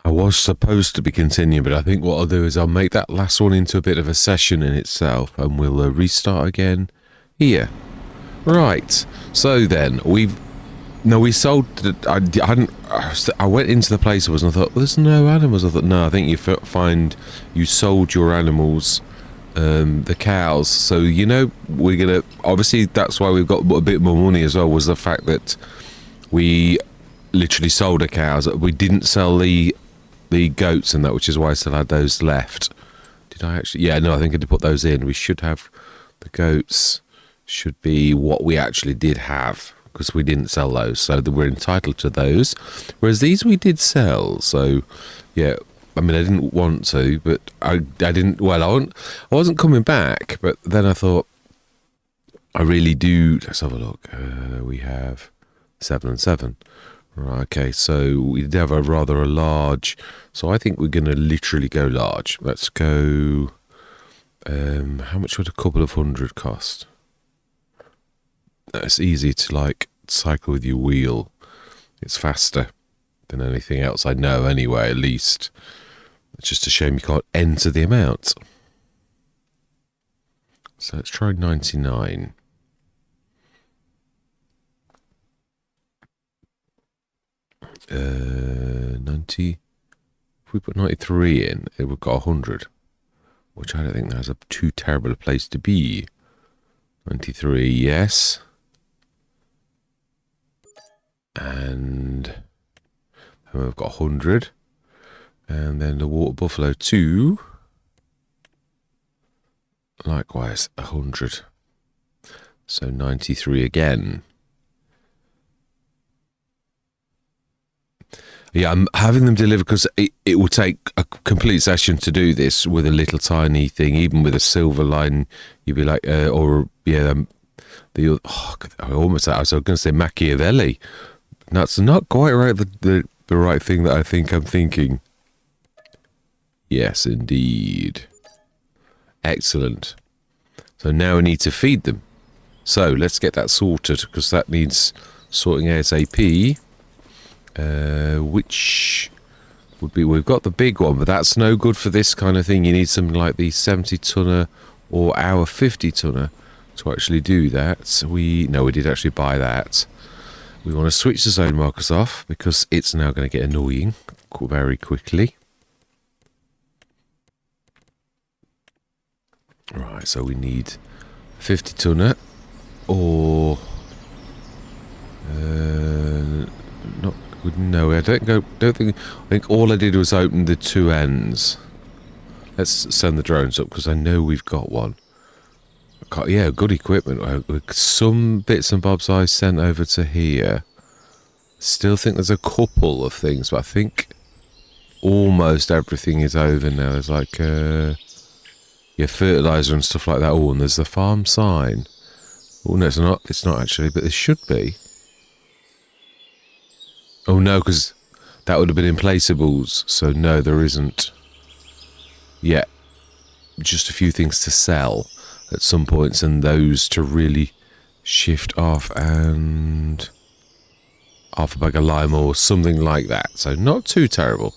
I was supposed to be continuing, but I think what I'll do is I'll make that last one into a bit of a session in itself, and we'll restart again here. Right. So then we sold. I went into the place and I thought, well, there's no animals. I thought, no, I think you sold your animals, the cows. So we're gonna obviously that's why we've got a bit more money as well. Was the fact that we literally sold the cows. We didn't sell the goats and that, which is why I still had those left. Did I actually? Yeah, no, I think I did put those in. We should have the goats. Should be what we actually did have, because we didn't sell those, so we're entitled to those. Whereas these we did sell. So yeah, I mean, I didn't want to, but I didn't. Well, I wasn't coming back, but then I thought I really do. Let's have a look. We have 7 and 7. Right, okay, so we did have a large, so I think we're going to literally go large. Let's go, how much would a couple of 100 cost? It's easy to, like, cycle with your wheel. It's faster than anything else I know anyway, at least. It's just a shame you can't enter the amount. So let's try 99. 90. If we put 93 in, it would got 100, which I don't think that's too terrible a place to be. 93, yes. And we've got 100. And then the water buffalo 2. Likewise, 100. So 93 again. Yeah, I'm having them delivered because it will take a complete session to do this with a little tiny thing. Even with a silver line, you'd be like, I was going to say Machiavelli. That's not quite right. The right thing that I think I'm thinking. Yes, indeed. Excellent. So now we need to feed them. So let's get that sorted, because that needs sorting ASAP. Which would be, we've got the big one, but that's no good for this kind of thing. You need something like the 70-tonner or our 50-tonner to actually do that. We did actually buy that. We want to switch the zone markers off because it's now going to get annoying very quickly. Right, so we need 50-tonner or no, I think all I did was open the two ends. Let's send the drones up because I know we've got one. Yeah, good equipment. Some bits and bobs I sent over to here. Still think there's a couple of things, but I think almost everything is over now. There's like fertilizer and stuff like that. Oh, and there's the farm sign. Oh no, it's not. It's not actually, but there should be. Oh no, because that would have been in placeables. So no, there isn't. Yeah, just a few things to sell at some points, and those to really shift off, and half a bag of lime or something like that. So not too terrible.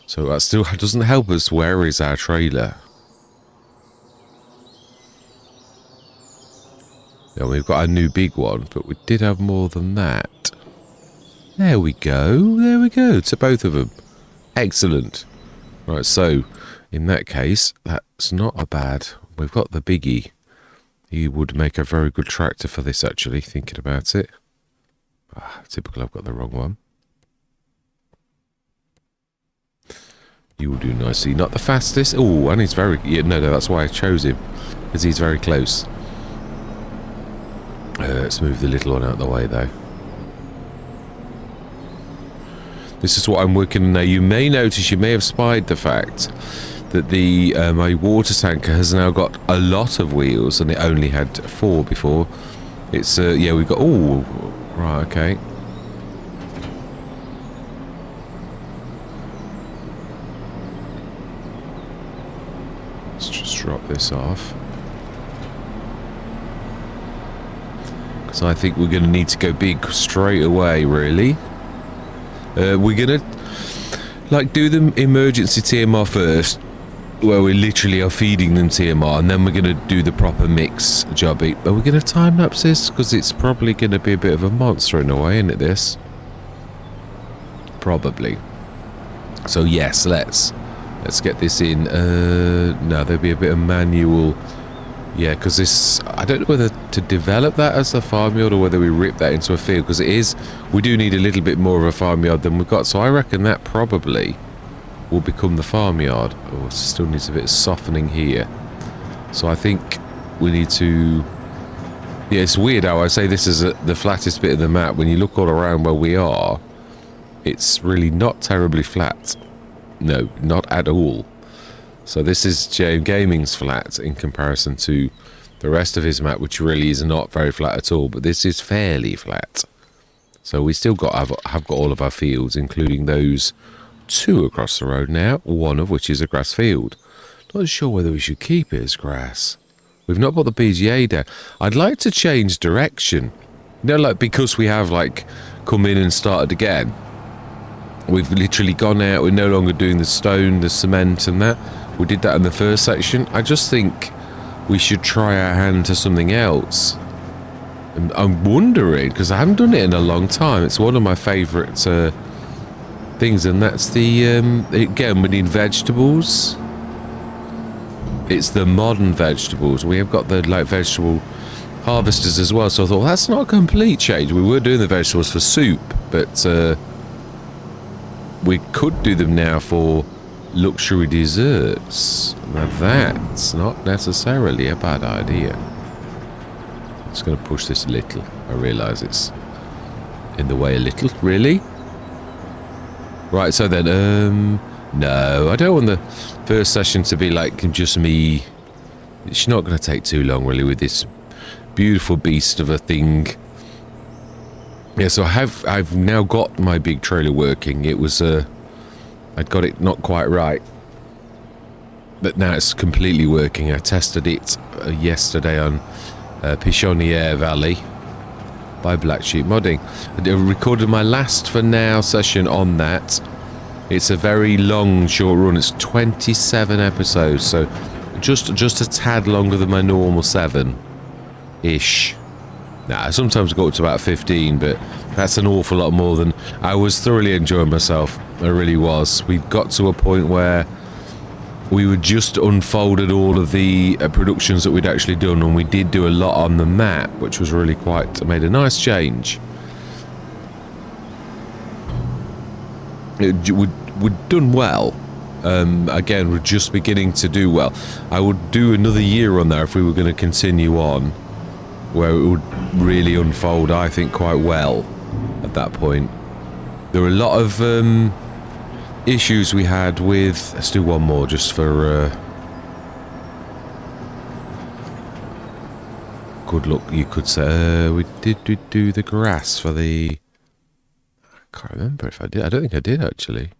So that still doesn't help us. Where is our trailer? Yeah, we've got a new big one, but we did have more than that. There we go. There we go. To both of them. Excellent. Right, so in that case, that's not a bad. We've got the biggie. He would make a very good tractor for this, actually, thinking about it. Typical, I've got the wrong one. You will do nicely. Not the fastest. Oh, and he's very... Yeah, no, that's why I chose him. Because he's very close. Let's move the little one out of the way, though. This is what I'm working on now. You may notice, you may have spied the fact that the my water tanker has now got a lot of wheels, and it only had 4 before. It's yeah, we've got... Oh, right, okay. Let's just drop this off. Because I think we're going to need to go big straight away, really. We're going to... Like, do the emergency TMR first, where we literally are feeding them TMR, and then we're going to do the proper mix job. Are we going to time-lapse this? Because it's probably going to be a bit of a monster in a way, isn't it, this? Probably. So, yes, let's get this in. No, there'll be a bit of manual. Yeah, because this... I don't know whether to develop that as a farmyard or whether we rip that into a field, because it is... We do need a little bit more of a farmyard than we've got, so I reckon that probably will become the farmyard. Oh, it still needs a bit of softening here. So I think we need to... Yeah, it's weird how I say this is the flattest bit of the map. When you look all around where we are, it's really not terribly flat. No, not at all. So this is JMGaming's flat in comparison to the rest of his map, which really is not very flat at all. But this is fairly flat. So we still have got all of our fields, including those 2 across the road now, one of which is a grass field. Not sure whether we should keep it as grass. We've not put the PGA down. I'd like to change direction. You know, like, because we have, like, come in and started again. We've literally gone out. We're no longer doing the stone, the cement and that. We did that in the first section. I just think we should try our hand to something else. And I'm wondering, because I haven't done it in a long time. It's one of my favourite things, and that's the... again, we need vegetables. It's the modern vegetables. We have got the, like, vegetable harvesters as well. So I thought, well, that's not a complete change. We were doing the vegetables for soup, but we could do them now for luxury desserts. Now that's not necessarily a bad idea. I'm just going to push this a little. I realise it's in the way a little. Really? Right, so then, no, I don't want the first session to be like just me. It's not going to take too long, really, with this beautiful beast of a thing. Yeah, so I've now got my big trailer working. It was I'd got it not quite right, but now it's completely working. I tested it yesterday on Pichoniere Valley by Black Sheep Modding. I recorded my last for now session on that. It's a very long short run. It's 27 episodes, so just a tad longer than my normal 7-ish. Nah, I sometimes go up to about 15, but that's an awful lot more than... I was thoroughly enjoying myself. I really was. We got to a point where we were just unfolded all of the productions that we'd actually done, and we did do a lot on the map, which was really quite... made a nice change. We'd done well. Again, we're just beginning to do well. I would do another year on there if we were going to continue on, where it would really unfold, I think, quite well at that point. There were a lot of issues we had with... Let's do one more just for... good luck, you could say. We did do the grass for the... I can't remember if I did. I don't think I did, actually.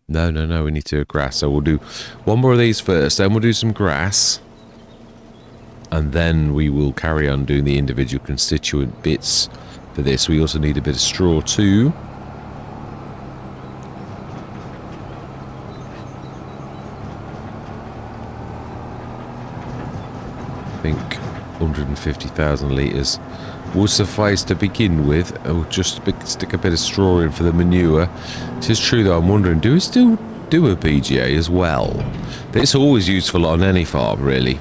No, we need to do grass. So we'll do one more of these first, then we'll do some grass. And then we will carry on doing the individual constituent bits for this. We also need a bit of straw too. I think 150,000 litres will suffice to begin with. I'll just stick a bit of straw in for the manure. It is true though, I'm wondering, do we still do a PGA as well? It's always useful on any farm, really.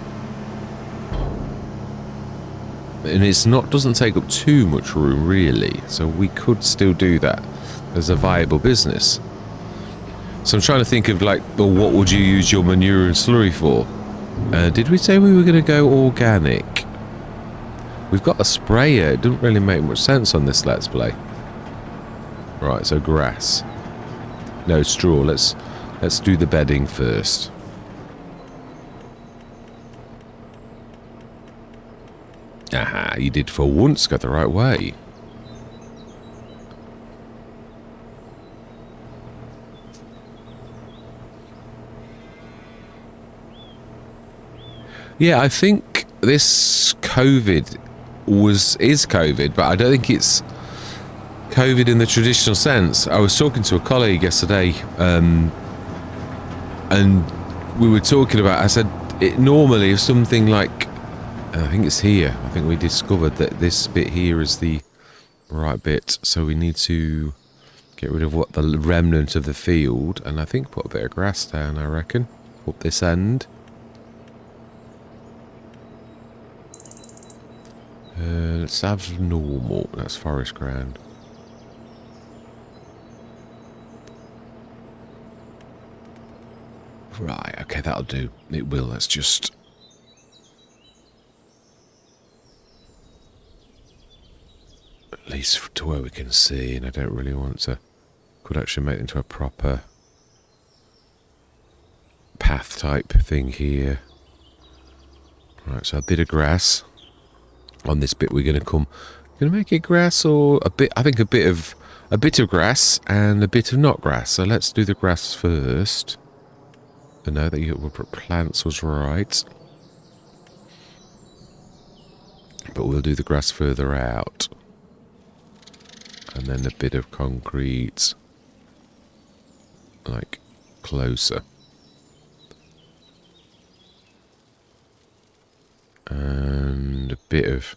And it's not, doesn't take up too much room, really. So we could still do that as a viable business. So I'm trying to think of, like, well, what would you use your manure and slurry for? Did we say we were going to go organic? We've got a sprayer. It doesn't really make much sense on this Let's Play. Right, so grass. No, straw. Let's do the bedding first. Aha, you did for once go the right way. Yeah, I think this COVID is COVID, but I don't think it's COVID in the traditional sense. I was talking to a colleague yesterday, and we were talking about, I said, it normally is something like, I think it's here, I think we discovered that this bit here is the right bit, so we need to get rid of what the remnant of the field, and I think put a bit of grass down, I reckon, up this end. Let's have normal, that's forest ground. Right, okay, that'll do. It will, let's just... At least to where we can see, and I don't really want to... Could actually make it into a proper... path type thing here. Right, so a bit of grass. On this bit we're going to come... Going to make it grass or a bit... I think a bit of grass and a bit of not grass. So let's do the grass first. I know that you put plants was right. But we'll do the grass further out. And then a bit of concrete. Like, closer. And a bit of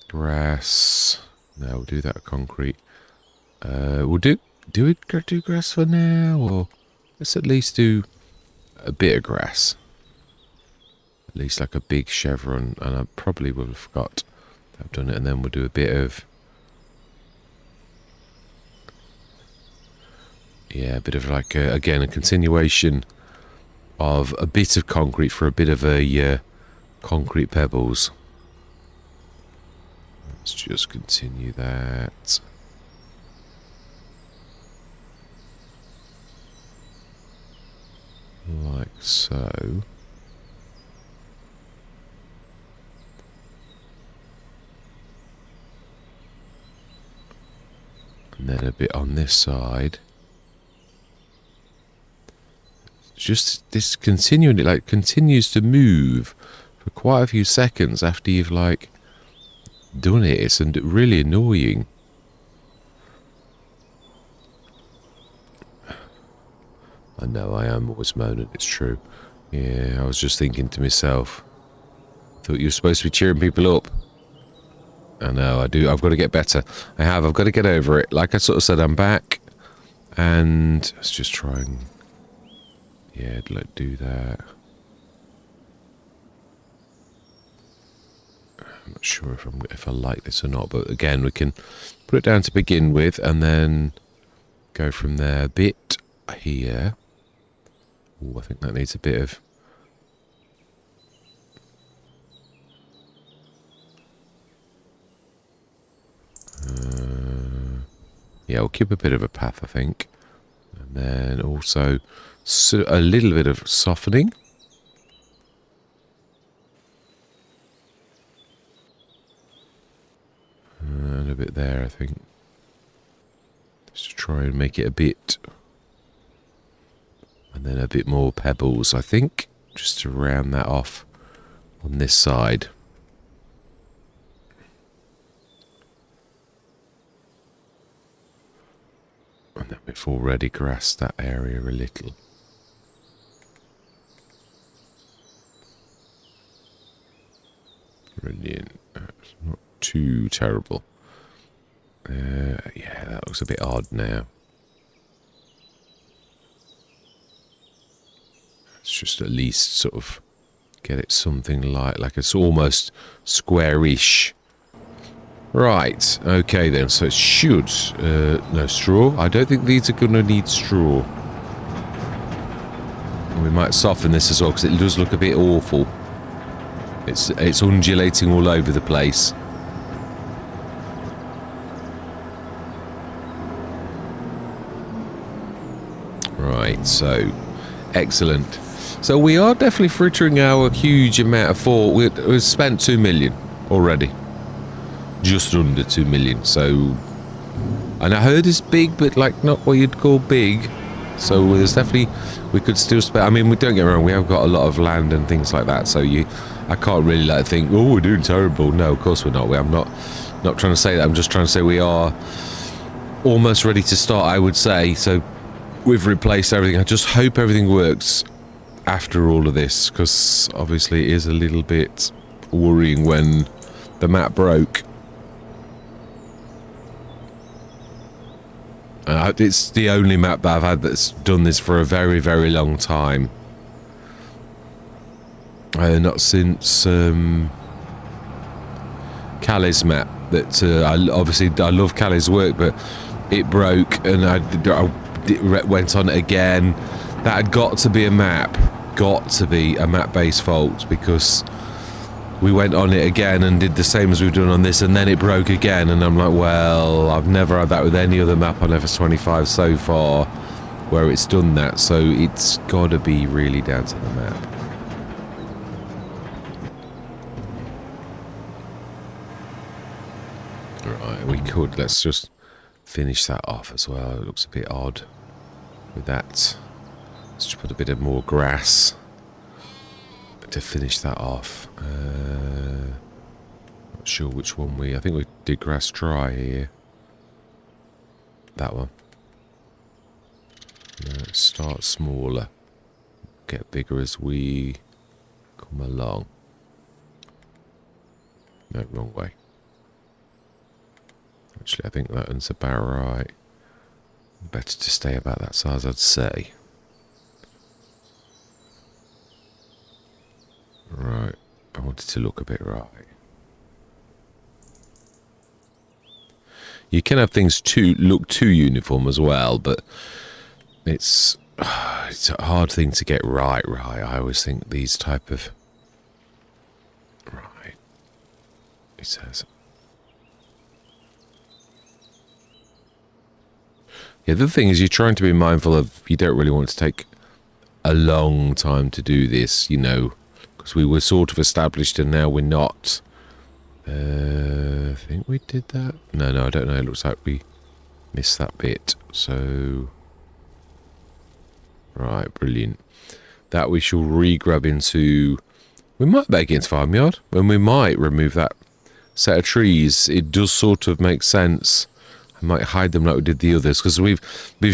grass. No, we'll do that concrete. We'll do grass for now, or let's at least do a bit of grass. At least like a big chevron, and I probably would have forgot that I've done it, and then we'll do a bit of... Yeah, a bit of like, again, a continuation of a bit of concrete for a bit of a concrete pebbles. Let's just continue that. Like so. And then a bit on this side. Just this continuing, it like continues to move for quite a few seconds after you've like done it. It's really annoying. I know I am always moaning, it's true. Yeah, I was just thinking to myself, thought you were supposed to be cheering people up. I know, I do, I've got to get better. I've got to get over it. Like I sort of said, I'm back. And let's just try and, yeah, like do that. I'm not sure if I like this or not, but again, we can put it down to begin with and then go from there. A bit here. Oh, I think that needs a bit of... yeah, we'll keep a bit of a path, I think. And then also a little bit of softening. And a bit there, I think. Just to try and make it a bit... And then a bit more pebbles, I think. Just to round that off on this side. And then we've already grassed that area a little. Brilliant. That's not too terrible. Yeah, that looks a bit odd now. Let's just at least sort of get it something like it's almost squarish. Right, okay then, so it should... no, straw. I don't think these are going to need straw. And we might soften this as well, because it does look a bit awful. It's undulating all over the place. Right, so... Excellent. So we are definitely frittering our huge amount of thought. We've spent 2 million already. Just under 2 million, so... And I heard it's big, but like not what you'd call big. So there's definitely... We could still spend... I mean, we don't get me wrong, we have got a lot of land and things like that, so I can't really like think, oh, we're doing terrible. No, of course we're not. I'm not trying to say that. I'm just trying to say we are almost ready to start, I would say. So we've replaced everything. I just hope everything works after all of this, because obviously it is a little bit worrying when the map broke. It's the only map that I've had that's done this for a very, very long time. Not since Callie's map. That I love Callie's work, but it broke and I went on it again. That had got to be a map-based fault, because we went on it again and did the same as we've done on this, and then it broke again, and I'm like, well, I've never had that with any other map on FS25 so far where it's done that, so it's got to be really down to the map. Right, let's just finish that off as well. It looks a bit odd with that. Let's just put a bit of more grass to finish that off. Not sure which one I think we did grass dry here. That one. Let's start smaller, get bigger as we come along. No, wrong way. Actually, I think that one's about right. Better to stay about that size, I'd say. Right, I wanted to look a bit right. You can have things look too uniform as well, but it's a hard thing to get right. I always think these type of... Right. It says... Yeah, the thing is, you're trying to be mindful of, you don't really want to take a long time to do this, you know, because we were sort of established and now we're not. I think we did that. No, I don't know. It looks like we missed that bit. So, right, brilliant. That we shall re-grab into, we might make it into farmyard, and we might remove that set of trees. It does sort of make sense. I might hide them like we did the others, because we've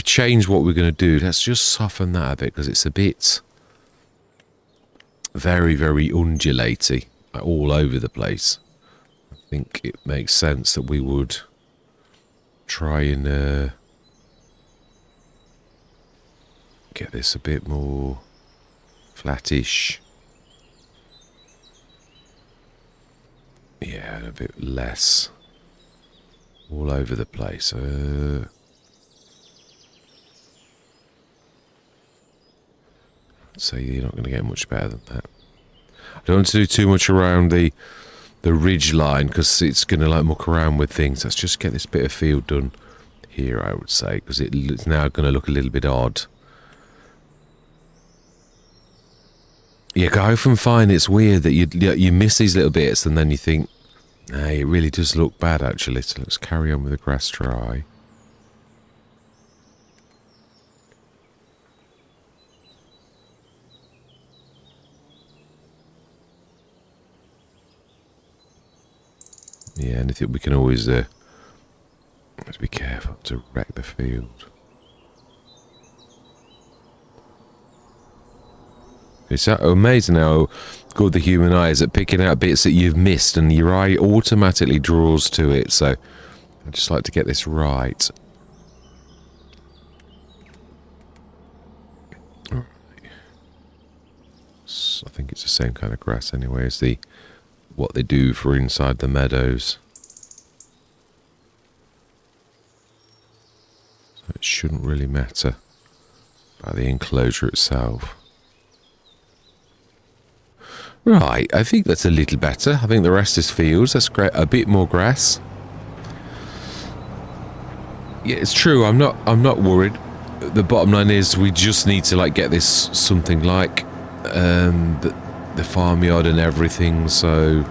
changed what we're going to do. Let's just soften that a bit, because it's a bit very, very undulaty, all over the place. I think it makes sense that we would try and get this a bit more flattish. Yeah, and a bit less all over the place. I'd say you're not going to get much better than that. I don't want to do too much around the ridge line, because it's going to like muck around with things. Let's just get this bit of field done here, I would say, because it's now going to look a little bit odd. Yeah, I often find it's weird that you miss these little bits and then you think, nah, it really does look bad actually. So let's carry on with the grass dry. Yeah, and I think we can always have to be careful to wreck the field. It's amazing how good the human eye is at picking out bits that you've missed, and your eye automatically draws to it. So I'd just like to get this right. All right. So I think it's the same kind of grass anyway as what they do for inside the meadows. So it shouldn't really matter about the enclosure itself. Right, I think that's a little better. I think the rest is fields. That's great. A bit more grass. Yeah, it's true. I'm not worried. The bottom line is we just need to like get this something like the farmyard and everything. So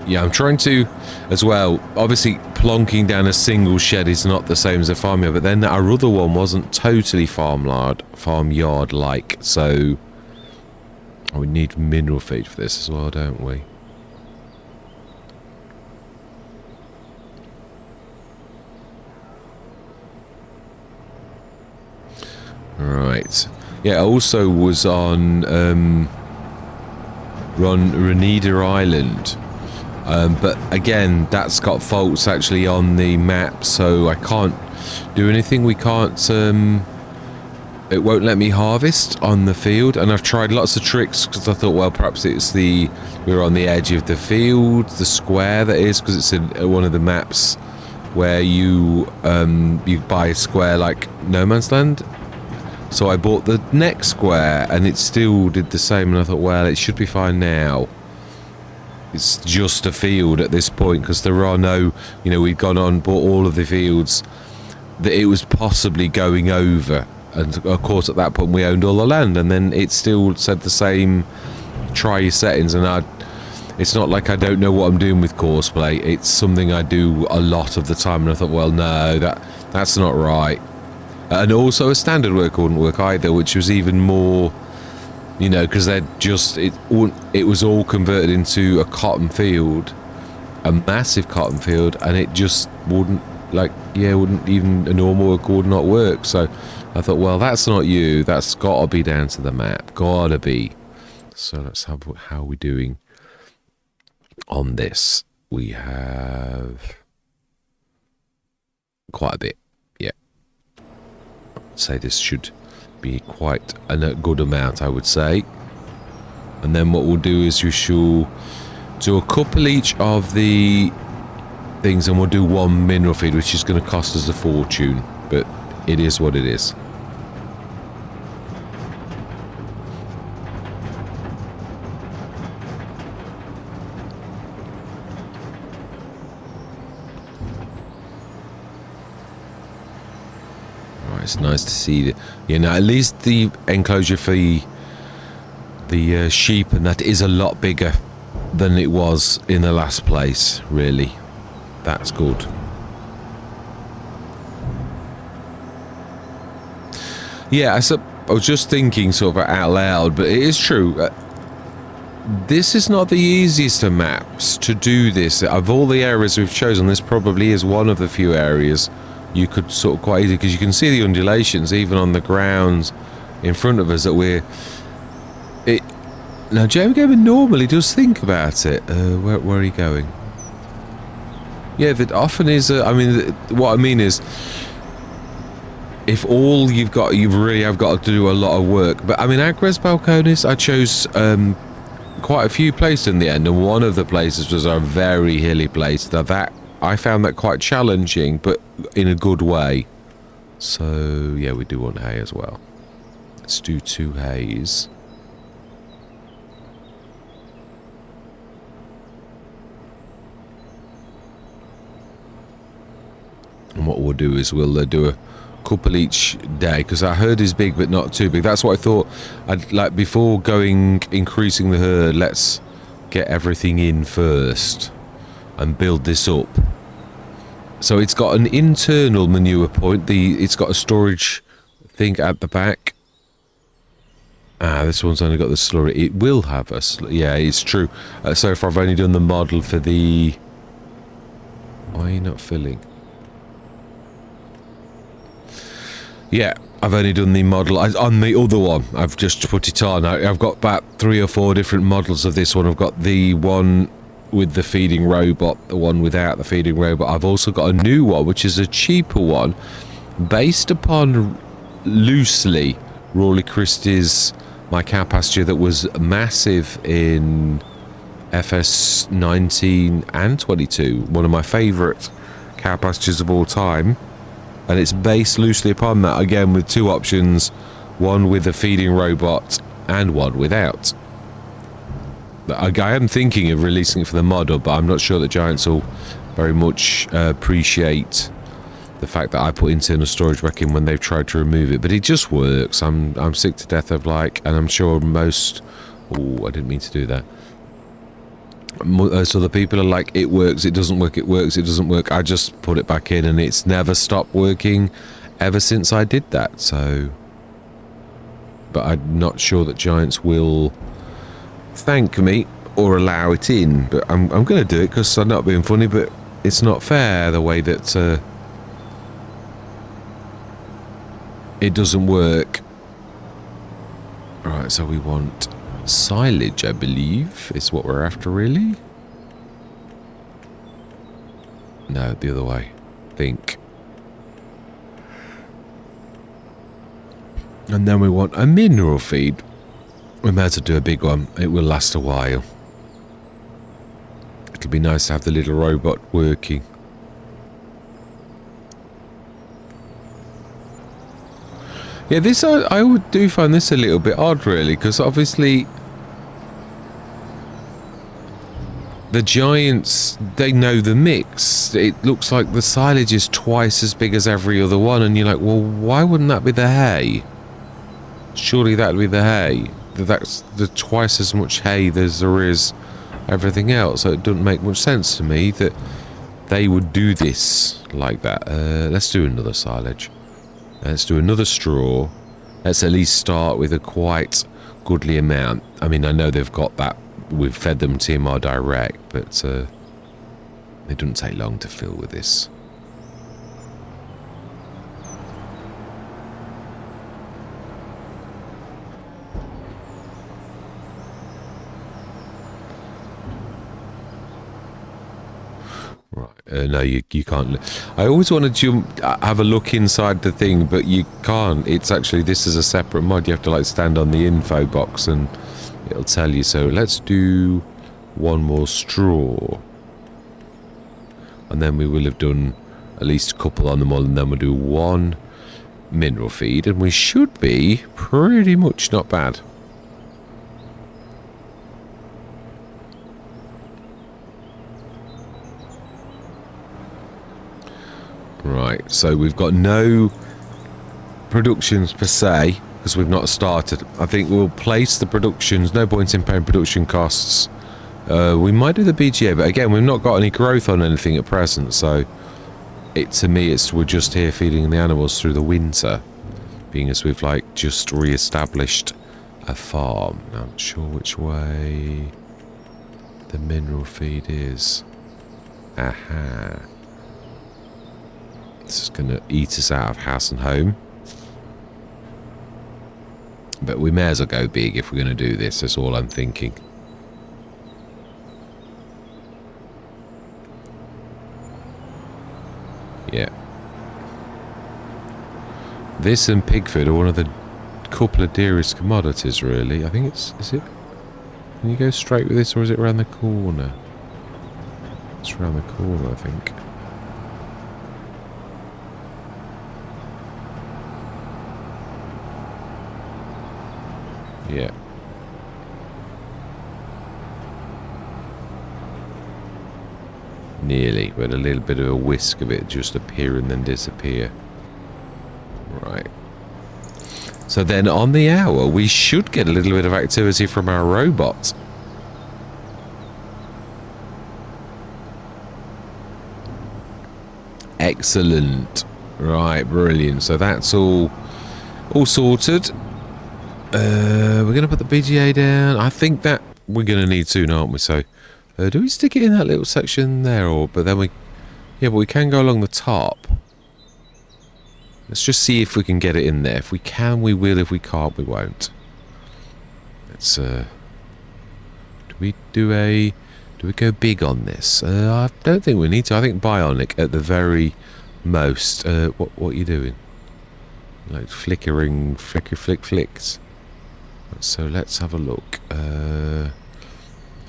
yeah, I'm trying to as well. Obviously, plonking down a single shed is not the same as a farmyard, but then our other one wasn't totally farmyard like. So we need mineral feed for this as well, don't we? Right. Yeah, I also was on Reneda Island. But again, that's got faults actually on the map, so I can't do anything. We can't... it won't let me harvest on the field, and I've tried lots of tricks because I thought, well, perhaps it's we're on the edge of the field, the square that is, because it's in one of the maps where you buy a square like No Man's Land. So I bought the next square and it still did the same, and I thought, well, it should be fine now. It's just a field at this point because there are no, we'd gone on, bought all of the fields that it was possibly going over, and of course at that point we owned all the land, and then it still said the same, try your settings, and it's not like I don't know what I'm doing with courseplay. It's something I do a lot of the time, and I thought, well, no, that's not right. And also a standard work wouldn't work either, which was even more, because they're just, it was all converted into a cotton field, a massive cotton field, and it just wouldn't, wouldn't even, a normal work would not work. So I thought, well, that's not you, that's got to be down to the map, gotta be. So let's have, how are we doing on this? We have quite a bit. Say this should be quite a good amount, I would say. And then what we'll do is we shall do a couple each of the things, and we'll do one mineral feed, which is going to cost us a fortune, but it is what it is. It's nice to see that, at least the enclosure for the sheep and that is a lot bigger than it was in the last place, really. That's good. Yeah, I was just thinking sort of out loud, but it is true. This is not the easiest of maps to do this. Of all the areas we've chosen, this probably is one of the few areas you could sort of quite easily, because you can see the undulations even on the ground in front of us that now JMGaming normally does think about it. Where are you going? Yeah, that often is what I mean is, if all you've got, you really have got to do a lot of work. But Agres Balcones, I chose quite a few places in the end, and one of the places was a very hilly place. Now that I found that quite challenging, but in a good way. So yeah, we do want hay as well. Let's do 2 hays. And what we'll do is we'll do a couple each day, because our herd is big but not too big. That's what I thought. I'd like, before increasing the herd, let's get everything in first and build this up. So it's got an internal manure point. It's got a storage thing at the back. This one's only got the slurry. It will have a yeah, it's true. So far I've only done the model for the... Why are you not filling? Yeah, I've only done the model on the other one. I've just put it on. I've got about 3 or 4 different models of this one. I've got the one with the feeding robot, the one without the feeding robot. I've also got a new one, which is a cheaper one, based upon loosely Rawley Christie's My Cow Pasture, that was massive in FS19 and 22, one of my favourite cow pastures of all time. And it's based loosely upon that, again with 2 options, one with a feeding robot and one without. I am thinking of releasing it for the model, but I'm not sure that Giants will very much appreciate the fact that I put internal storage back in when they've tried to remove it. But it just works. I'm sick to death of and I'm sure most... Oh, I didn't mean to do that. So the people are like, it works, it doesn't work, it works, it doesn't work. I just put it back in and it's never stopped working ever since I did that. So, but I'm not sure that Giants will thank me or allow it in, but I'm going to do it because I'm not being funny, but it's not fair the way that it doesn't work Right, so we want silage, I believe, is what we're after, really? No, the other way. Think. And then we want a mineral feed. We might as well do a big one. It will last a while. It'll be nice to have the little robot working. Yeah, this I do find this a little bit odd, really, because obviously the giants, they know the mix. It looks like the silage is twice as big as every other one, and you're like, well, why wouldn't that be the hay? Surely that would be the hay. That's the twice as much hay as there is everything else. So it doesn't make much sense to me that they would do this like that. Let's do another silage. Let's do another straw. Let's at least start with a quite goodly amount. I mean, I know they've got that. We've fed them TMR direct, but it doesn't take long to fill with this. Right. No, you can't. I always want to have a look inside the thing, but you can't. It's actually, this is a separate mod. You have to like stand on the info box and it'll tell you. So let's do one more straw. And then we will have done at least a couple on them all, and then we'll do one mineral feed, and we should be pretty much not bad. Right, so we've got no productions per se, because we've not started. I think we'll place the productions, no point in paying production costs. We might do the BGA, but again, we've not got any growth on anything at present, so to me, we're just here feeding the animals through the winter, being as we've like just re-established a farm. Now, I'm not sure which way the mineral feed is. Aha. This is going to eat us out of house and home. But we may as well go big if we're going to do this. That's all I'm thinking. Yeah. This and pig food are one of the couple of dearest commodities, really. I think it's... Is it? Can you go straight with this, or is it around the corner? It's around the corner, I think. Yeah. Nearly, but a little bit of a whisk of it just appear and then disappear. Right. So then on the hour, we should get a little bit of activity from our robot. Excellent. Right, brilliant. So that's all sorted. We're going to put the BGA down. I think that we're going to need soon, aren't we? So, do we stick it in that little section there, or? But then but we can go along the top. Let's just see if we can get it in there. If we can, we will. If we can't, we won't. Let's. Do we go big on this? I don't think we need to. I think bionic at the very most. What are you doing? Like flickering, flicks. So let's have a look.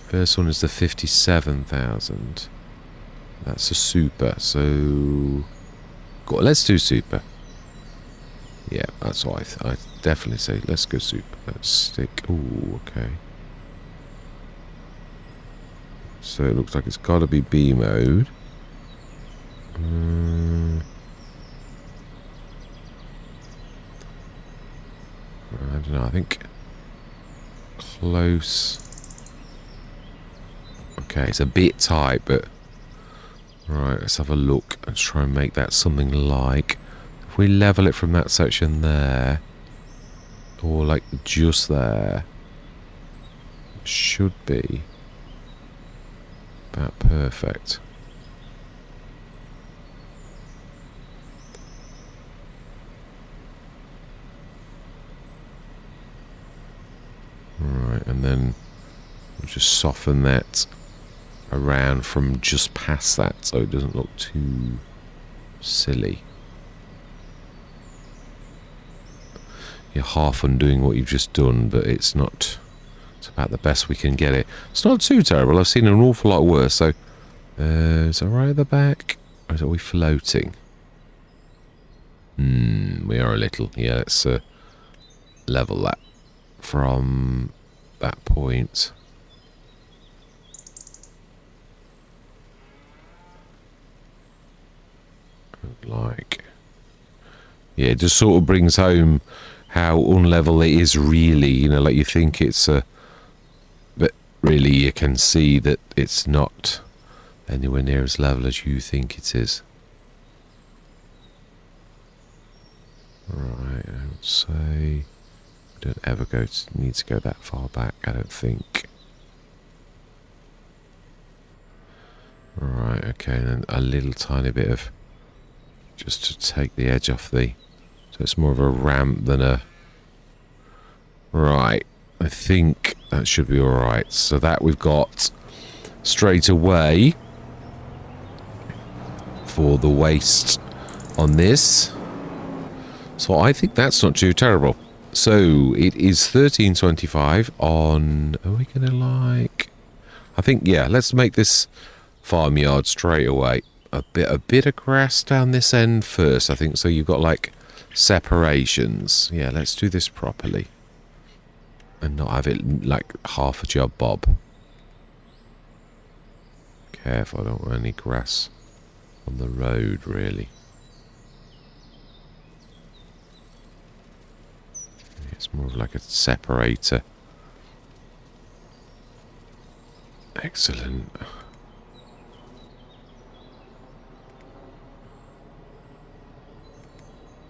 First one is the 57,000. That's a super. So let's do super. Yeah, that's what I definitely say. Let's go super. Let's stick. Ooh, okay. So it looks like it's got to be B mode. I don't know. I think close. Okay, it's a bit tight, but right. Let's have a look and try and make that something like. If we level it from that section there, or like just there, it should be about perfect. just soften that around from just past that so it doesn't look too silly. You're half undoing what you've just done, but it's not... It's about the best we can get it. It's not too terrible. I've seen an awful lot worse. So, is it right at the back? Or are we floating? We are a little. Yeah, let's level that from that point. Like... Yeah, it just sort of brings home how unlevel it is really, you know, like you think it's a... But really you can see that it's not anywhere near as level as you think it is. Right, I would say... I don't ever need to go that far back, I don't think. Right, okay, and then a little tiny bit of... Just to take the edge off the... So it's more of a ramp than a... Right, I think that should be alright. So that we've got straight away for the waste on this. So I think that's not too terrible. So it is 13.25 on... Are we going to like... I think, yeah, let's make this farmyard straight away. A bit of grass down this end first, I think. So you've got like separations. Yeah, let's do this properly. And not have it like half a job bob. Careful, I don't want any grass on the road, really. It's more of like a separator. Excellent.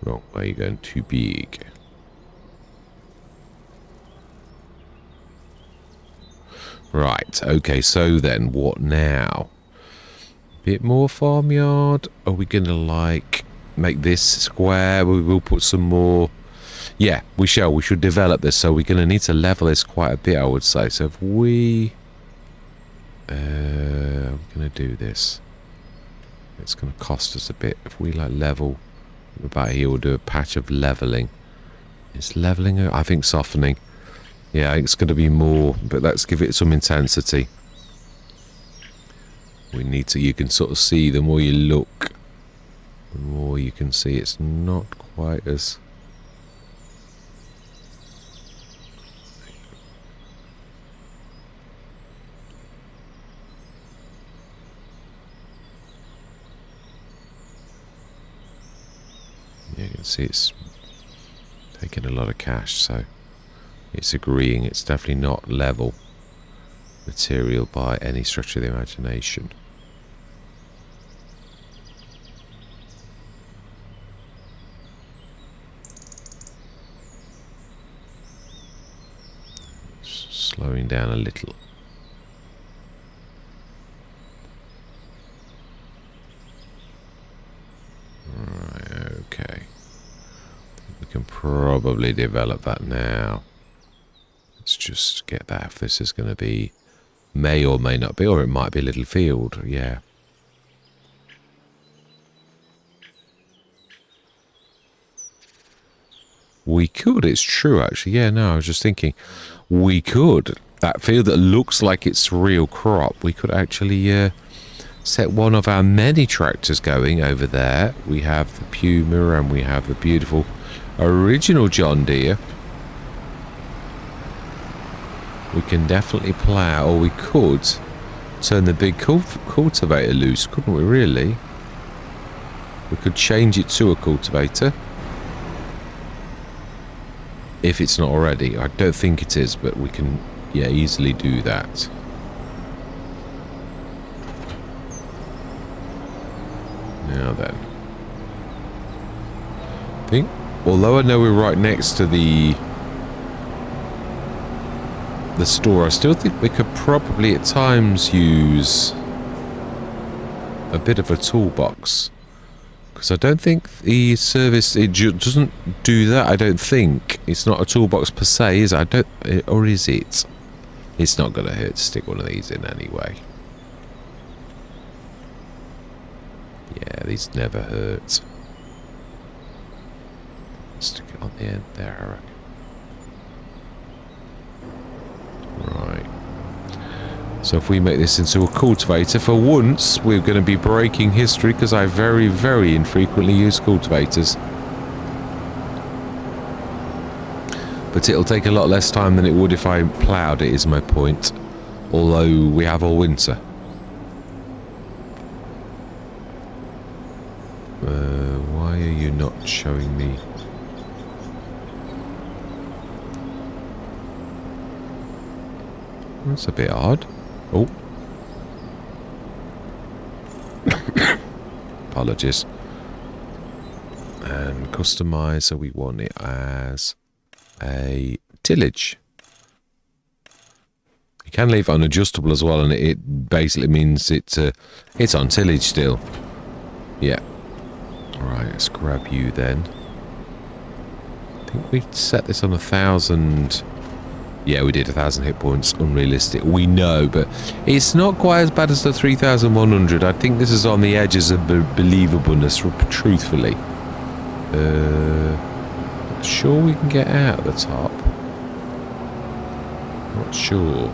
Oh, why are you going too big? Right, okay, so then, what now? Bit more farmyard? Are we going to, like, make this square? We will put some more... Yeah, we shall. We should develop this, so we're going to need to level this quite a bit, I would say. So if we... I'm going to do this. It's going to cost us a bit. If we, like, level... About here, we'll do a patch of leveling. Is leveling... I think softening. Yeah, it's going to be more, but let's give it some intensity. We need to, you can sort of see, the more you look, the more you can see it's not quite as... Yeah, you can see it's taking a lot of cash, so... It's agreeing it's definitely not level material by any stretch of the imagination. Slowing down a little. Right, okay. We can probably develop that now. Let's just get that if this is going to be, may or may not be, or it might be a little field, yeah. We could, it's true actually, yeah, no, I was just thinking, we could, that field that looks like it's real crop, we could actually set one of our many tractors going over there. We have the Puma and we have the beautiful original John Deere. We can definitely plough, or we could turn the big cultivator loose, couldn't we, really? We could change it to a cultivator. If it's not already. I don't think it is, but we can, yeah, easily do that. Now then. I think, although I know we're right next to the store, I still think we could probably at times use a bit of a toolbox, because I don't think the service, it doesn't do that. I don't think it's not a toolbox per se, is it? Or is it? It's not going to hurt to stick one of these in anyway. Yeah, these never hurt. Stick it on the end there, I reckon. Right. So if we make this into a cultivator, for once we're going to be breaking history because I very, very infrequently use cultivators. But it'll take a lot less time than it would if I ploughed it, is my point. Although we have all winter. Why are you not showing me? That's a bit odd. Oh. Apologies. And customize, so we want it as a tillage. You can leave it unadjustable as well, and it basically means it's on tillage still. Yeah. Alright, let's grab you then. I think we set this on 1,000. Yeah, we did 1,000 hit points. Unrealistic. We know, but it's not quite as bad as the 3,100. I think this is on the edges of believableness, truthfully. Sure we can get out at the top. Not sure.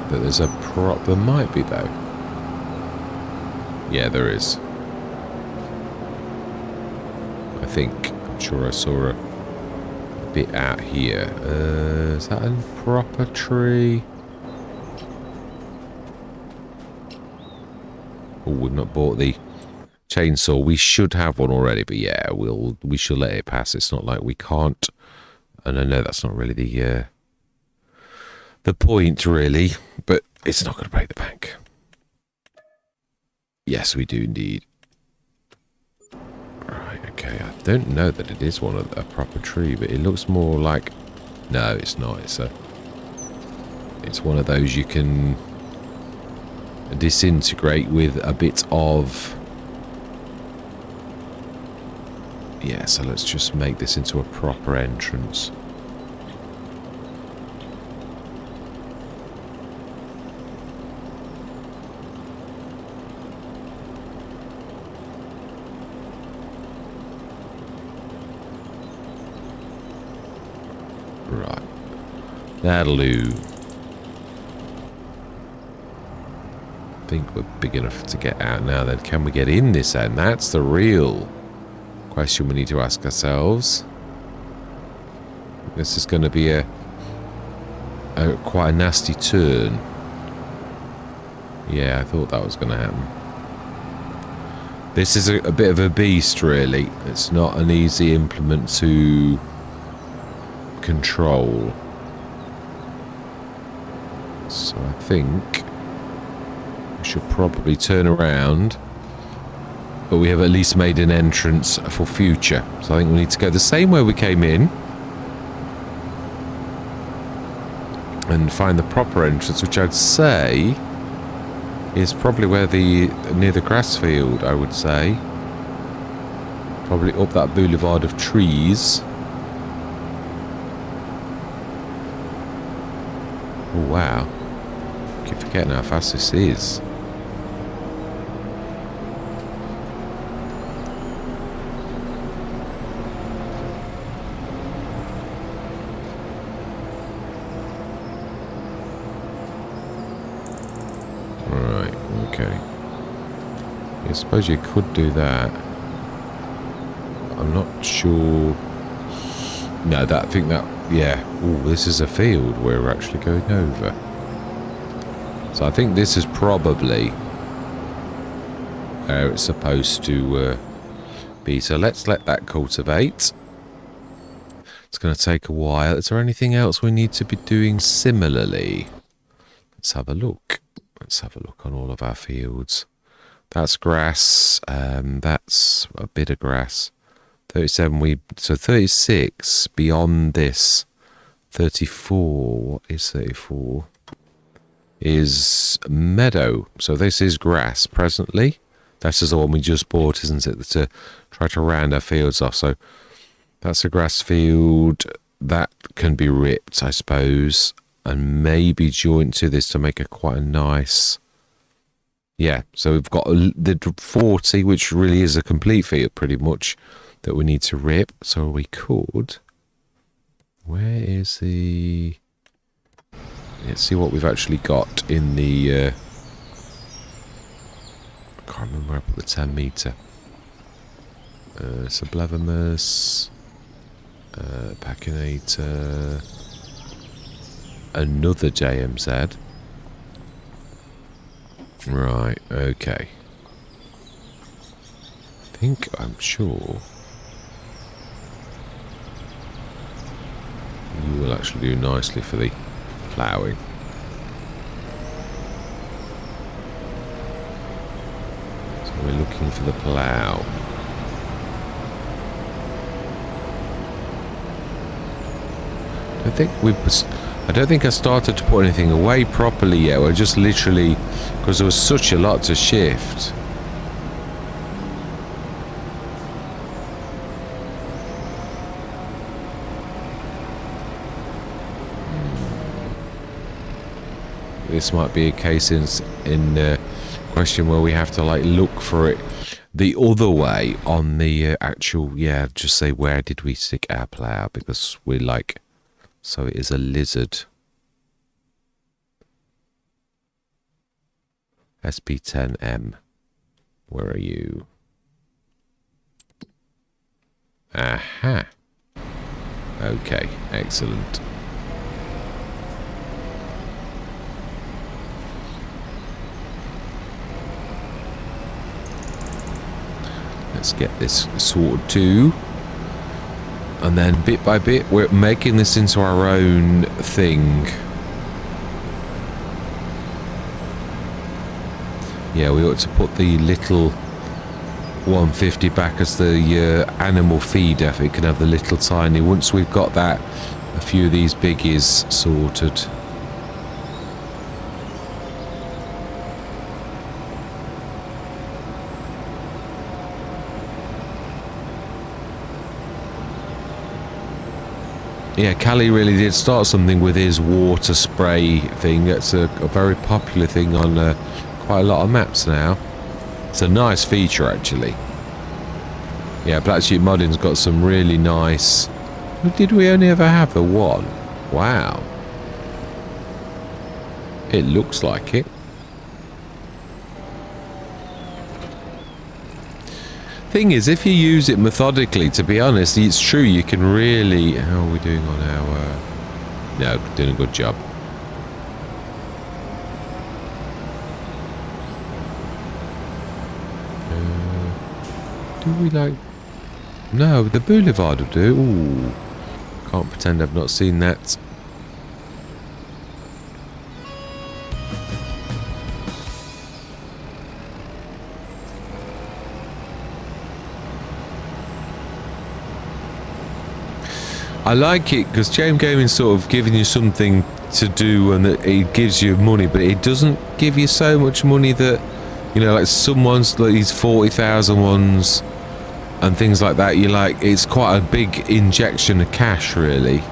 But there's a prop. There might be, though. Yeah, there is. I think. I'm sure I saw a bit out here. Is that a proper tree? Oh, we've not bought the chainsaw. We should have one already, but yeah, we should let it pass. It's not like we can't. And I know that's not really the point, really, but it's not going to break the bank. Yes, we do indeed. Right, okay. I don't know that it is a proper tree, but it looks more like... No, it's not. It's one of those you can disintegrate with a bit of... Yeah, so let's just make this into a proper entrance. Right. That'll do. I think we're big enough to get out now then. Can we get in this end? That's the real question we need to ask ourselves. This is going to be quite a nasty turn. Yeah, I thought that was going to happen. This is a bit of a beast, really. It's not an easy implement to control. So I think we should probably turn around. But we have at least made an entrance for future. So I think we need to go the same way we came in. And find the proper entrance, which I'd say is probably where near the grass field, I would say. Probably up that boulevard of trees. Oh, wow. I keep forgetting how fast this is. Right, okay. I suppose you could do that. I'm not sure. No, I think that, yeah. Oh, this is a field we're actually going over. So I think this is probably where it's supposed to be. So let's let that cultivate. It's going to take a while. Is there anything else we need to be doing similarly? Let's have a look. Let's have a look on all of our fields. That's grass. That's a bit of grass. 37, so 36 beyond this. 34, what is 34? Is meadow. So this is grass presently. This is the one we just bought, isn't it? To try to round our fields off. So that's a grass field. that can be ripped, I suppose, and maybe joined to this to make a quite a nice... Yeah, so we've got the 40, which really is a complete field pretty much, that we need to rip. So we could... Where is the... Let's see what we've actually got in the... I can't remember where I put the 10 metre. Sublivimus... Pacinator... Another JMZ. Right, okay. I'm sure you will actually do nicely for the ploughing. So we're looking for the plough. I don't think I started to put anything away properly yet. We're just literally, because there was such a lot to shift. This might be a case in question where we have to like look for it the other way on the actual, yeah, just say where did we stick our plough, because we're like, so it is a lizard. SP10M. Where are you? Aha. Okay, excellent. Let's get this sorted too. And then bit by bit, we're making this into our own thing. Yeah, we ought to put the little 150 back as the animal feeder. It can have the little tiny... Once we've got that, a few of these biggies sorted. Yeah, Callie really did start something with his water spray thing. That's a very popular thing on quite a lot of maps now. It's a nice feature, actually. Yeah, Black Sheep Modding's got some really nice... Did we only ever have the one? Wow. It looks like it. Thing is, if you use it methodically, to be honest, it's true, you can really... How are we doing on our... No, doing a good job. Do we like... No, the boulevard will do. Ooh. Can't pretend I've not seen that. I like it because JMGaming's sort of giving you something to do, and that it gives you money, but it doesn't give you so much money that, you know, like some ones, like these 40,000 ones and things like that, you're like, it's quite a big injection of cash, really.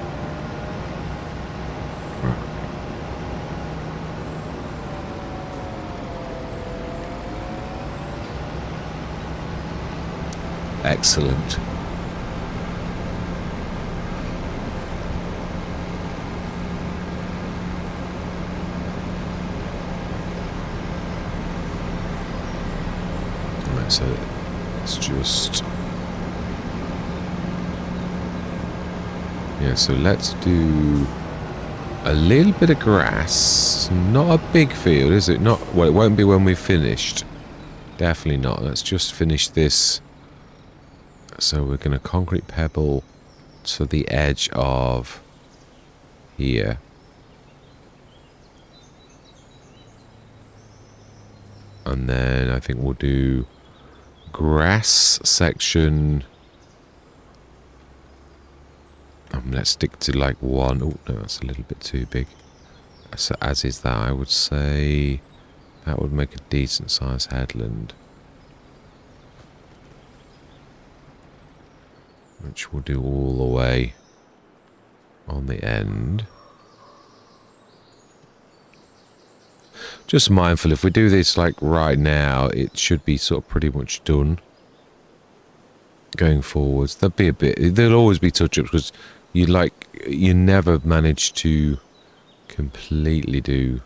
Excellent. So it's just... Yeah, so let's do a little bit of grass. Not a big field, is it? Not, well, it won't be when we've finished. Definitely not. Let's just finish this. So we're going to concrete pebble to the edge of here. And then I think we'll do grass section. Let's stick to like one. Oh no, that's a little bit too big. So as is that, I would say that would make a decent sized headland, which we'll do all the way on the end. Just mindful, if we do this like right now, it should be sort of pretty much done. Going forwards, there'll always be touch-ups because you never manage to completely do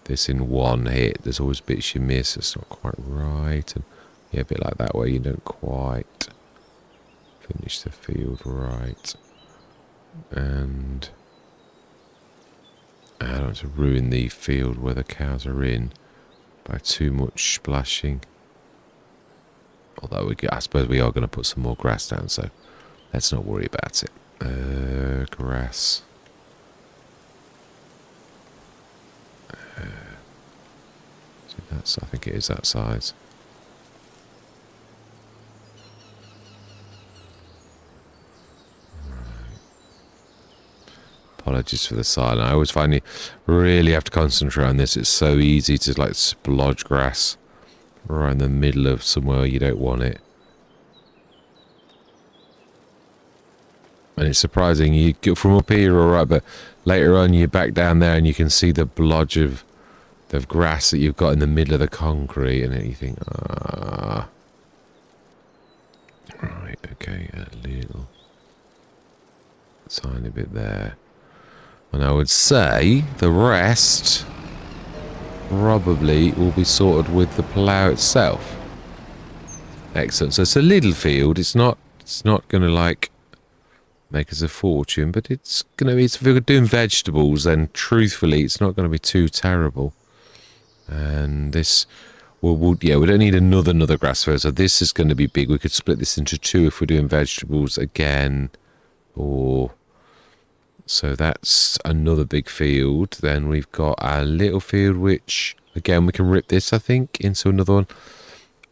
this in one hit. There's always bits you miss. It's not quite right, and yeah, a bit like that where you don't quite finish the field right. And I don't want to ruin the field where the cows are in by too much splashing. Although I suppose we are going to put some more grass down, so let's not worry about it. Grass. I think it is that size. Right. Apologies for the silence. I always find you really have to concentrate on this. It's so easy to like splodge grass right in the middle of somewhere you don't want it. And it's surprising, you get from up here alright, but later on you're back down there and you can see the blodge of grass that you've got in the middle of the concrete, and then you think, ah. Right, okay, a little tiny bit there. And I would say the rest probably will be sorted with the plough itself. Excellent. So it's a little field. It's not going to like make us a fortune, but it's going to be, if we're doing vegetables, then truthfully it's not going to be too terrible. And this, yeah, we don't need another grass field, so this is going to be big. We could split this into two if we're doing vegetables again, or so that's another big field. Then we've got our little field, which again we can rip this, I think, into another one,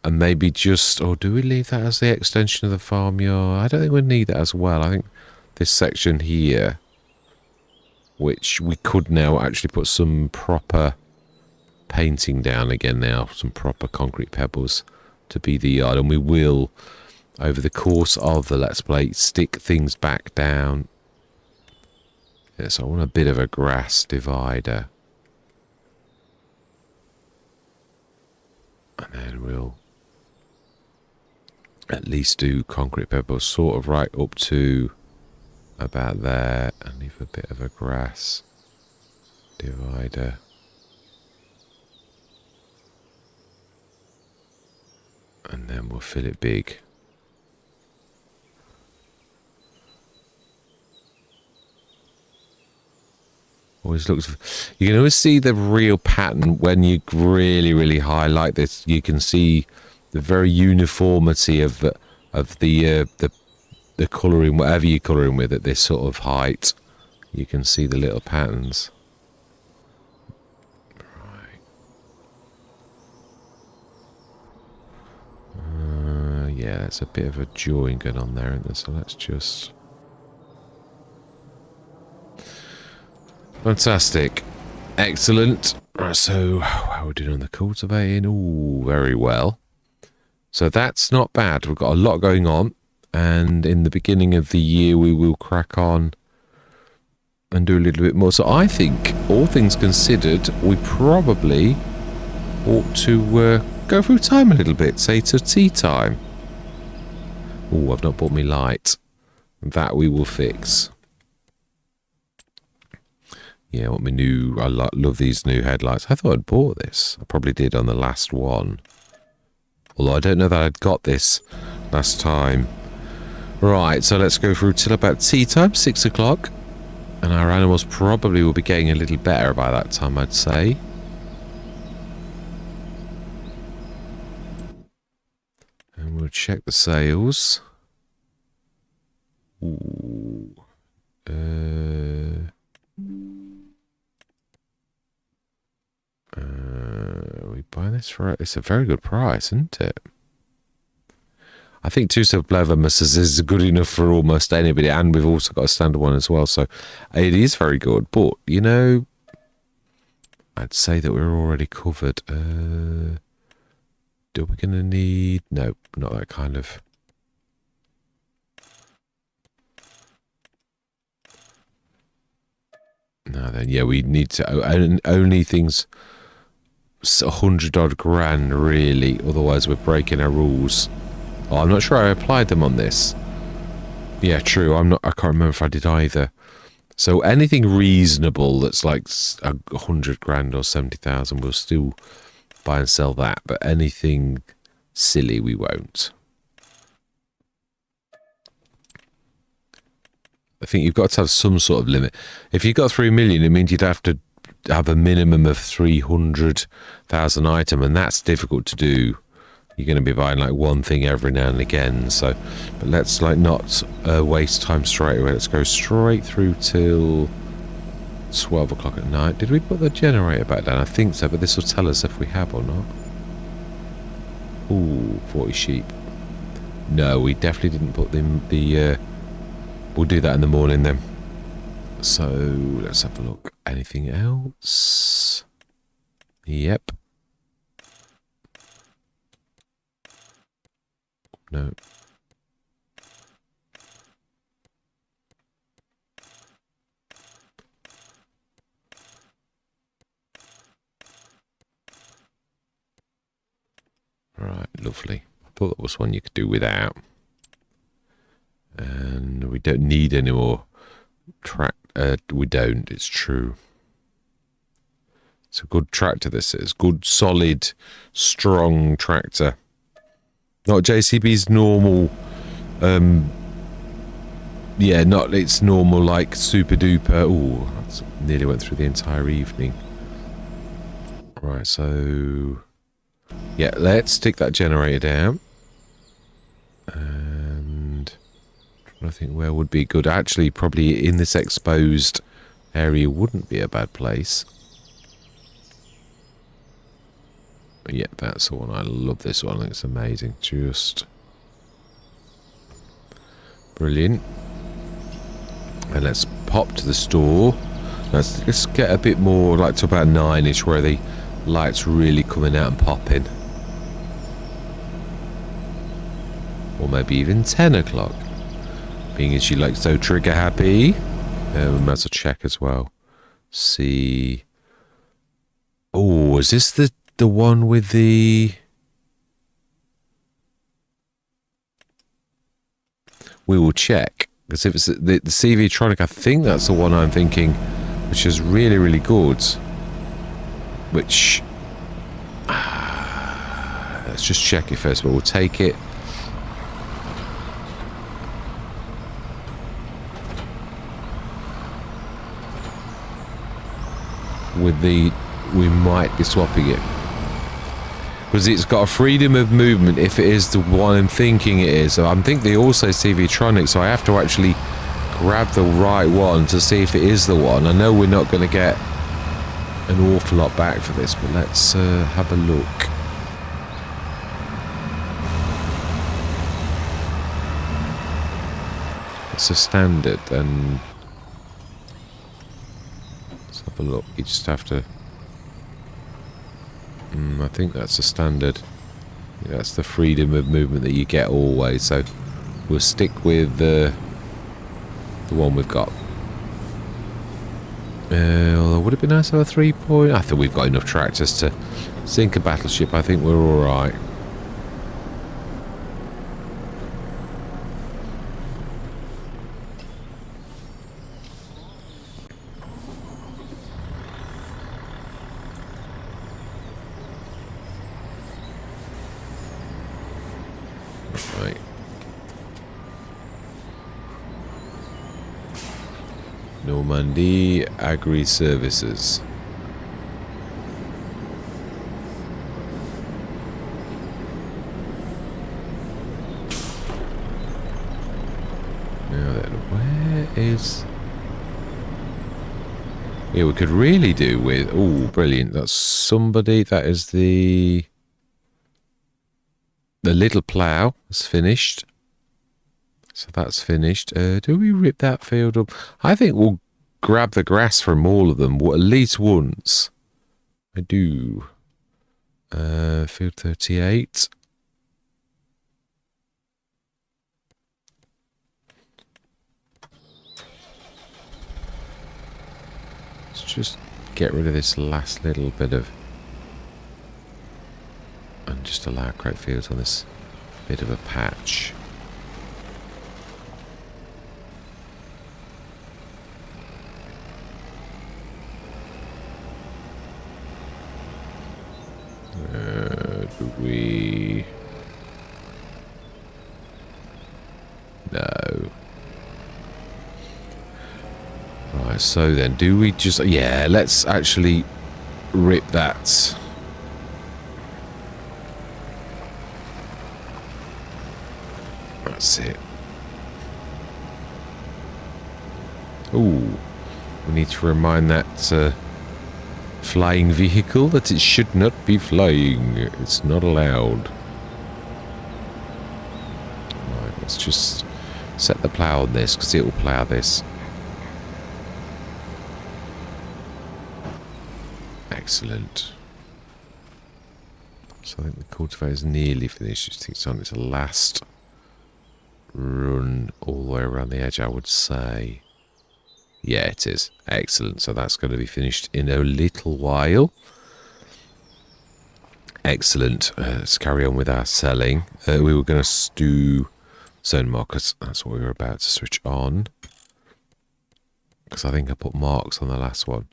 and maybe just, or do we leave that as the extension of the farmyard? I don't think we need that as well. I think this section here, which we could now actually put some proper painting down again now, some proper concrete pebbles to be the yard, and we will over the course of the Let's Play stick things back down. Yeah, so I want a bit of a grass divider, and then we'll at least do concrete pebbles sort of right up to about there, and leave a bit of a grass divider. And then we'll fill it big. Always looks. You can always see the real pattern when you really highlight this. You can see the very uniformity of the colouring, whatever you're colouring with at this sort of height. You can see the little patterns. Yeah, there's a bit of a join going on there, isn't there? So let's just... Fantastic. Excellent. Right, so how are we doing on the cultivating? Ooh, very well. So that's not bad. We've got a lot going on, and in the beginning of the year we will crack on and do a little bit more. So I think, all things considered, we probably ought to go through time a little bit, say to tea time. Oh, I've not bought me light. That we will fix. Yeah, I want me new... I love these new headlights. I thought I'd bought this. I probably did on the last one. Although I don't know that I'd got this last time. Right, so let's go through till about tea time, 6 o'clock. And our animals probably will be getting a little better by that time, I'd say. And we'll check the sales. Ooh. We buy this for... It's a very good price, isn't it? I think 2 silver Bleverness is good enough for almost anybody, and we've also got a standard one as well, so it is very good. But, you know, I'd say that we're already covered. Do we going to need... No, not that kind of... No, then yeah, we need to only things 100 odd grand really. Otherwise, we're breaking our rules. Oh, I'm not sure I applied them on this. Yeah, true. I can't remember if I did either. So anything reasonable that's like 100 grand or 70,000, we'll still buy and sell that. But anything silly, we won't. I think you've got to have some sort of limit. If you've got 3 million, it means you'd have to have a minimum of 300,000 item, and that's difficult to do. You're going to be buying like one thing every now and again. So, but let's like not waste time straight away. Let's go straight through till 12 o'clock at night. Did we put the generator back down? I think so, but this will tell us if we have or not. Ooh, 40 sheep. No, we definitely didn't put the we'll do that in the morning then. So let's have a look. Anything else? Yep. No. Right, lovely. I thought that was one you could do without. And we don't need any more we don't, it's true. It's a good tractor, this is. Good, solid, strong tractor. Not JCB's normal, yeah, not its normal, like, super duper. Ooh, that's nearly went through the entire evening. Right, so... yeah, let's stick that generator down. And... I think where would be good. Actually, probably in this exposed area wouldn't be a bad place. Yeah, that's the one. I love this one. It's amazing. Just brilliant. And let's pop to the store. Let's get a bit more, like to about 9-ish, where the light's really coming out and popping. Or maybe even 10 o'clock. Being as you like so trigger happy. We might as well check as well. See. Oh, is this the one with the... we will check. Because if it's the CV Tronic, I think that's the one I'm thinking, which is really, really good. Which... let's just check it first, but we'll take it. With the... we might be swapping it. Because it's got a freedom of movement if it is the one I'm thinking it is. So I'm thinking they also CV Tronic, so I have to actually grab the right one to see if it is the one. I know we're not going to get an awful lot back for this, but let's have a look. It's a standard, and let's have a look. You just have to... I think that's a standard. Yeah, that's the freedom of movement that you get always. So we'll stick with the one we've got. Would it be nice to have a 3-point? I think we've got enough tractors to sink a battleship. I think we're all right. Right. Normandy Agri Services. Now then, where is... yeah, we could really do with... oh, brilliant. That's somebody. That is the little plough is finished. So that's finished. Do we rip that field up? I think we'll grab the grass from all of them, at least once. I do. Field 38. just get rid of this last little bit of... and just allow crate fields on this bit of a patch. Do we... No. Right, so then, do we just... yeah, let's actually rip that. That's it. Ooh. We need to remind that flying vehicle that it should not be flying. It's not allowed. Right, let's just set the plow on this, because it will plow this. Excellent. So I think the cultivator is nearly finished. Just think it's on its last run all the way around the edge, I would say. Yeah, it is. Excellent. So that's going to be finished in a little while. Excellent. Let's carry on with our selling. We were going to do zone markers. That's what we were about to switch on. Because I think I put marks on the last one.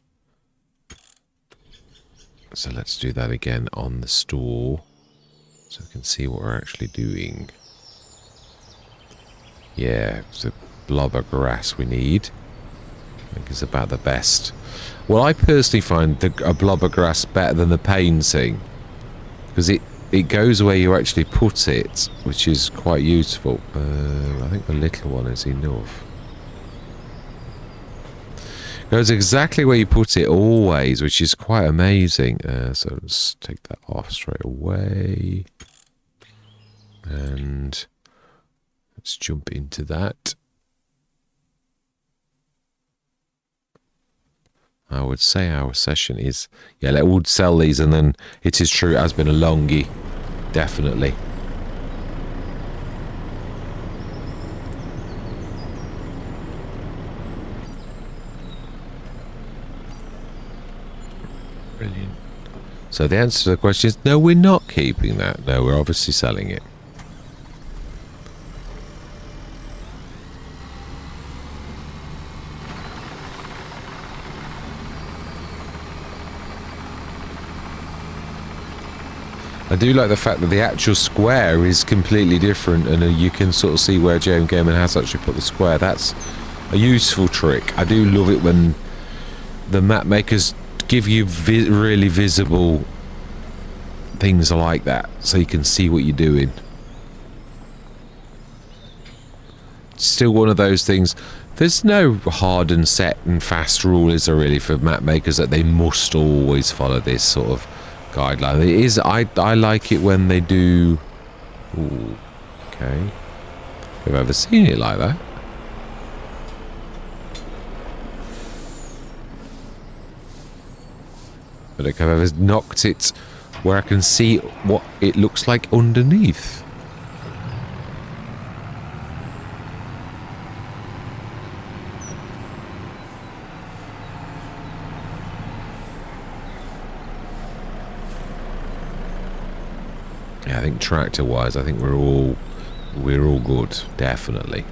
So let's do that again on the store. So we can see what we're actually doing. Yeah, it's a blob of grass we need. I think it's about the best. Well, I personally find a blob of grass better than the painting, because it goes where you actually put it, which is quite useful. I think the little one is enough. Goes exactly where you put it always, which is quite amazing. So let's take that off straight away. And let's jump into that. I would say our session is... yeah, I would sell these, and then it is true, it has been a longie. Definitely. Brilliant. So the answer to the question is, no, we're not keeping that. No, we're obviously selling it. I do like the fact that the actual square is completely different, and you can sort of see where JMGaming has actually put the square. That's a useful trick. I do love it when the map makers give you really visible things like that, so you can see what you're doing. Still one of those things. There's no hard and set and fast rule, is there really, for map makers that they must always follow this sort of guideline. It is. I like it when they do. Ooh, okay. Have I ever seen it like that? But I've ever knocked it where I can see what it looks like underneath. Yeah, I think tractor-wise, I think we're all good, definitely.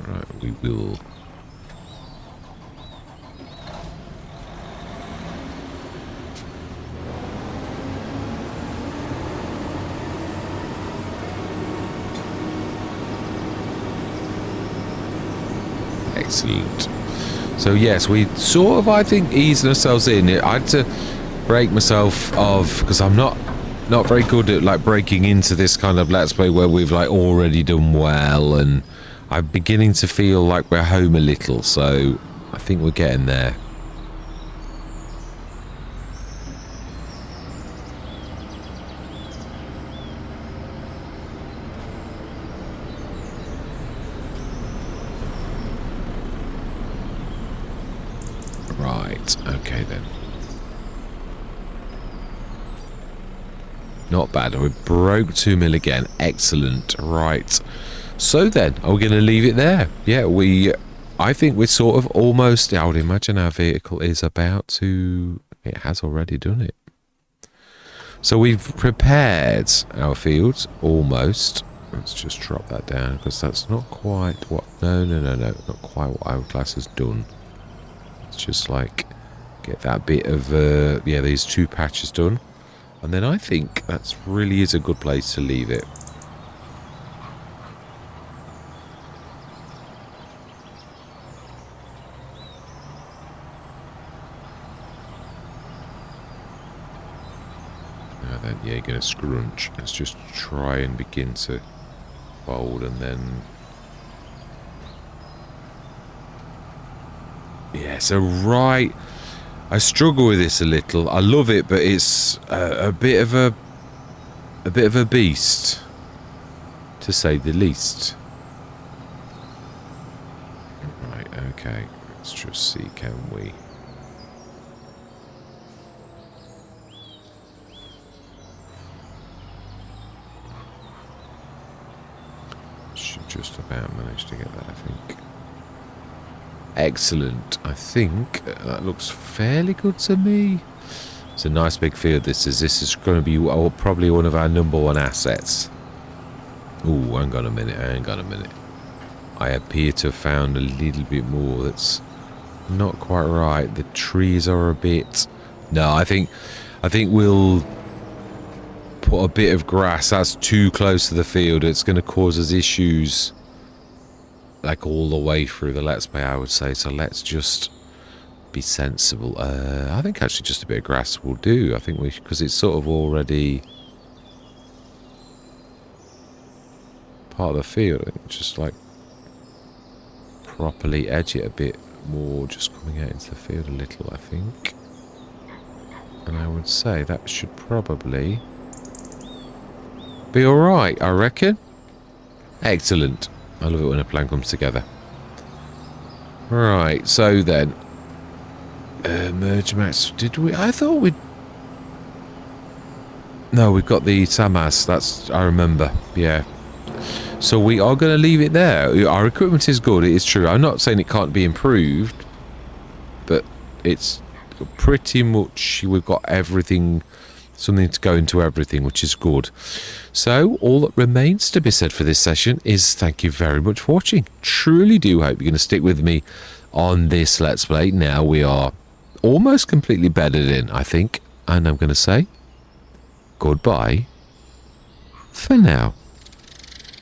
Right, we will. Excellent. So yes, we sort of, I think, easing ourselves in. I had to break myself of, because I'm not very good at like breaking into this kind of let's play where we've like already done well, and I'm beginning to feel like we're home a little. So I think we're getting there. Right, okay then. Not bad. We broke 2 mil again. Excellent. Right. So then, are we going to leave it there? Yeah, I think we're sort of almost, I would imagine our vehicle is about to, it has already done it. So we've prepared our fields, almost. Let's just drop that down, because that's not quite what, no, not quite what Hourglass has done. It's just like, get that bit of, yeah, these 2 patches done. And then I think that's really is a good place to leave it. Now then, yeah, you're going to scrunch. Let's just try and begin to fold and then... Yeah, so right... I struggle with this a little. I love it, but it's a bit of a beast, to say the least. Right, okay. Let's just see, can we? Should just about manage to get that, I think. Excellent. I think that looks fairly good to me. It's a nice big field. This is going to be probably one of our #1 assets. Oh, hang on a minute. I appear to have found a little bit more that's not quite right. The trees are a bit... No, I think we'll put a bit of grass. That's too close to the field. It's going to cause us issues like all the way through the Let's Play, I would say. So let's just be sensible. I think actually just a bit of grass will do. I think because it's sort of already part of the field. Just like properly edge it a bit more, just coming out into the field a little, I think. And I would say that should probably be alright, I reckon. Excellent. I love it when a plan comes together. Right, so then. Merge max. Did we? I thought we'd... No, we've got the Samas. That's... I remember. Yeah. So we are going to leave it there. Our equipment is good. It is true. I'm not saying it can't be improved. But it's pretty much... We've got everything... Something to go into everything, which is good. So, all that remains to be said for this session is thank you very much for watching. Truly do hope you're going to stick with me on this Let's Play. Now we are almost completely bedded in, I think. And I'm going to say goodbye for now.